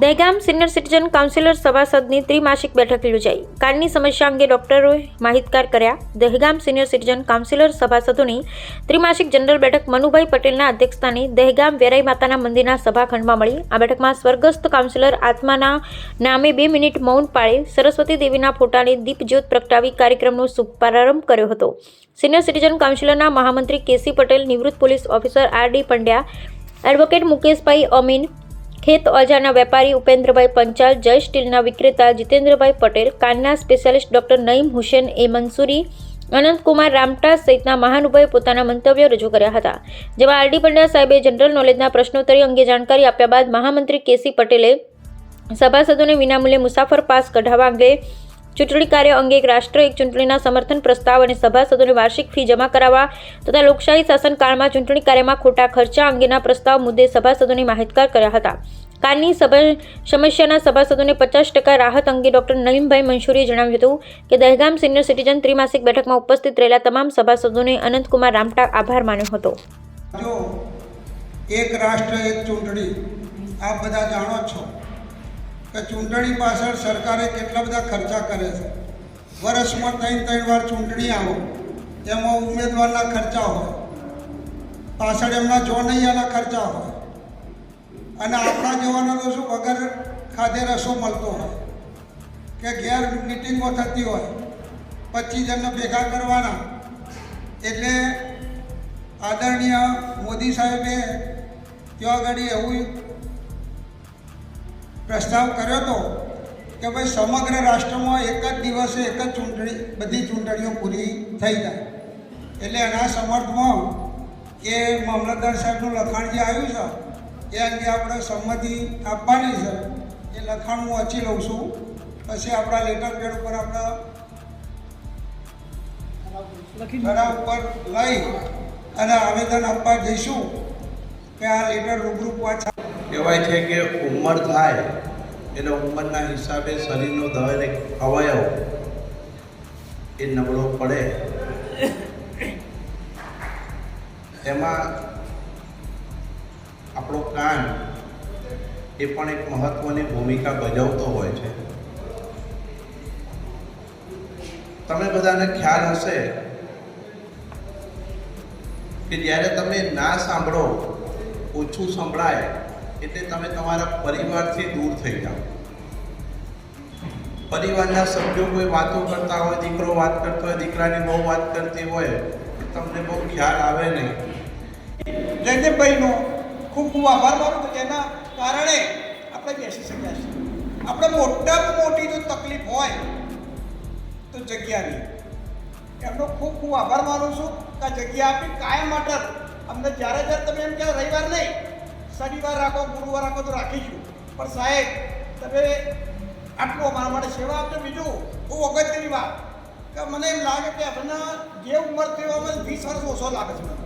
Dehgam senior citizen councillor સભાસદની ત્રિમાસિક બેઠક યોજાઈ. કાનની સમસ્યા અંગે ડોક્ટરોએ માહિતગાર કર્યા. દહેગામ સિનિયર સિટીઝન કાઉન્સિલર સભાસદોની ત્રિમાસિક જનરલ બેઠક મનુભાઈ પટેલના અધ્યક્ષસ્થાને દહેગામ વેરાઈ માતાના મંદિરના સભાખંડમાં મળી. આ બેઠકમાં સ્વર્ગસ્થ કાઉન્સિલર આત્માના નામે 2 મિનિટ મૌન પાળી સરસ્વતી દેવીના ફોટાને દીપજ્યોત પ્રગટાવી કાર્યક્રમનો શુભારંભ કર્યો હતો. સિનિયર સિટીઝન કાઉન્સિલરના મહામંત્રી કેસી પટેલ, નિવૃત્ત પોલીસ ઓફિસર આર.ડી. પંડ્યા, એડવોકેટ મુકેશભાઈ અમીન, ખેત ઓજારના વેપારી ઉપેન્દ્રભાઈ પંચાલ, જય સ્ટીલના વિક્રેતા જીતેન્દ્રભાઈ પટેલ, કાનના સ્પેશિયાલિસ્ટ ડોક્ટર નઈમ હુસેન એ મંસૂરી, અનંતકુમાર રામટા સહિતના મહાનુભાવે પોતાના મંતવ્યો રજૂ કર્યા હતા. જેમાં આર.ડી. પંડ્યા સાહેબે જનરલ નોલેજના પ્રશ્નોત્તરી અંગે જાણકારી આપ્યા બાદ મહામંત્રી કેસી પટેલે સભાસદોને વિનામૂલ્યે મુસાફર પાસ કઢાવવા અંગે, ચૂંટણી કાર્ય અંગે, એક રાષ્ટ્ર એક ચૂંટણીના સમર્થન પ્રસ્તાવ અને સભાસદોને વાર્ષિક ફી જમા કરાવવા તથા લોકશાહી શાસનકાળમાં ચૂંટણી કાર્યમાં ખોટા ખર્ચા અંગેના પ્રસ્તાવ મુદ્દે સભાસદોને માહિતગાર કર્યા હતા. કાનની સમસ્યાના સભાસદોને 50% રાહત અંગે ડોક્ટર નઈમભાઈ મંસૂરીએ જણાવ્યું હતું કે દહેગામ સિનિયર સિટીઝન ત્રિમાસિક બેઠકમાં ઉપસ્થિત રહેલા તમામ સભાસદોને અનંતકુમાર રામટા આભાર માન્યો હતો. જો એક રાષ્ટ્ર એક ચૂંટણી, આપ બધા જાણો છો કે ચૂંટણી પાછળ સરકારે કેટલા બધા ખર્ચા કરે છે. વર્ષમાં 3 વાર ચૂંટણી આવે, એમાં ઉમેદવારના ખર્ચા હોય, પાછળ એમના જોનૈયાના ખર્ચા હોય, અને આપણા જેવાનો તો શું વગર ખાધે રસો મળતો હોય કે ઘેર મિટિંગો થતી હોય, 25 જણને ભેગા કરવાના. એટલે આદરણીય મોદી સાહેબે ત્યાં આગળ એવું પ્રસ્તાવ કર્યો હતો કે ભાઈ સમગ્ર રાષ્ટ્રમાં એક જ દિવસે એક જ ચૂંટણી, બધી ચૂંટણીઓ પૂરી થઈ જાય. એટલે એના સમર્થમાં એ મામલતદાર સાહેબનું લખાણ જે આવ્યું છે એ અંગે આપણે સંમતિ આપવાની છે. એ લખાણ હું વાંચી લઉં છું, પછી આપણા લેટર પેડ ઉપર આપણે ઘડા ઉપર લઈ અને આવેદન આપવા જઈશું કે આ લેટર રૂબરૂ પાછા. કહેવાય છે કે ઉંમર થાય એટલે ઉંમરના હિસાબે શરીરનો દરેક અવયવ એ નબળો પડે. એમાં આપણો કાન એ પણ એક મહત્વની ભૂમિકા ભજવતો હોય છે. તમે બધાને ખ્યાલ હશે કે જ્યારે તમે ના સાંભળો, ઓછું સંભળાય એટલે તમે તમારા પરિવારથી દૂર થઈ જાઓ. પરિવારના સભ્યો કોઈ વાતો કરતા હોય, દીકરો વાત કરતો હોય, દીકરાની બહુ વાત કરતી હોય, તમને બહુ ખ્યાલ આવે નહીં. જયદેવભાઈનો ખૂબ ખૂબ આભાર માનું છું, જેના કારણે આપણે બેસી શક્યા છીએ. આપણે મોટામાં મોટી જો તકલીફ હોય તો જગ્યાની, એમનો ખૂબ ખૂબ આભાર માનું છું કે આ જગ્યા આપી કાયમ માટે અમને. જ્યારે તમે એમ કહો રવિવાર નહીં, શનિવાર રાખો, ગુરુવાર રાખો તો રાખીશું, પણ સાહેબ તમે આટલું અમારા માટે સેવા આપજો. બીજું બહુ અગત્યની વાત કે મને એમ લાગે કે આપણને જે ઉંમર થઈ હોય 20 વર્ષ ઓછો લાગે છે.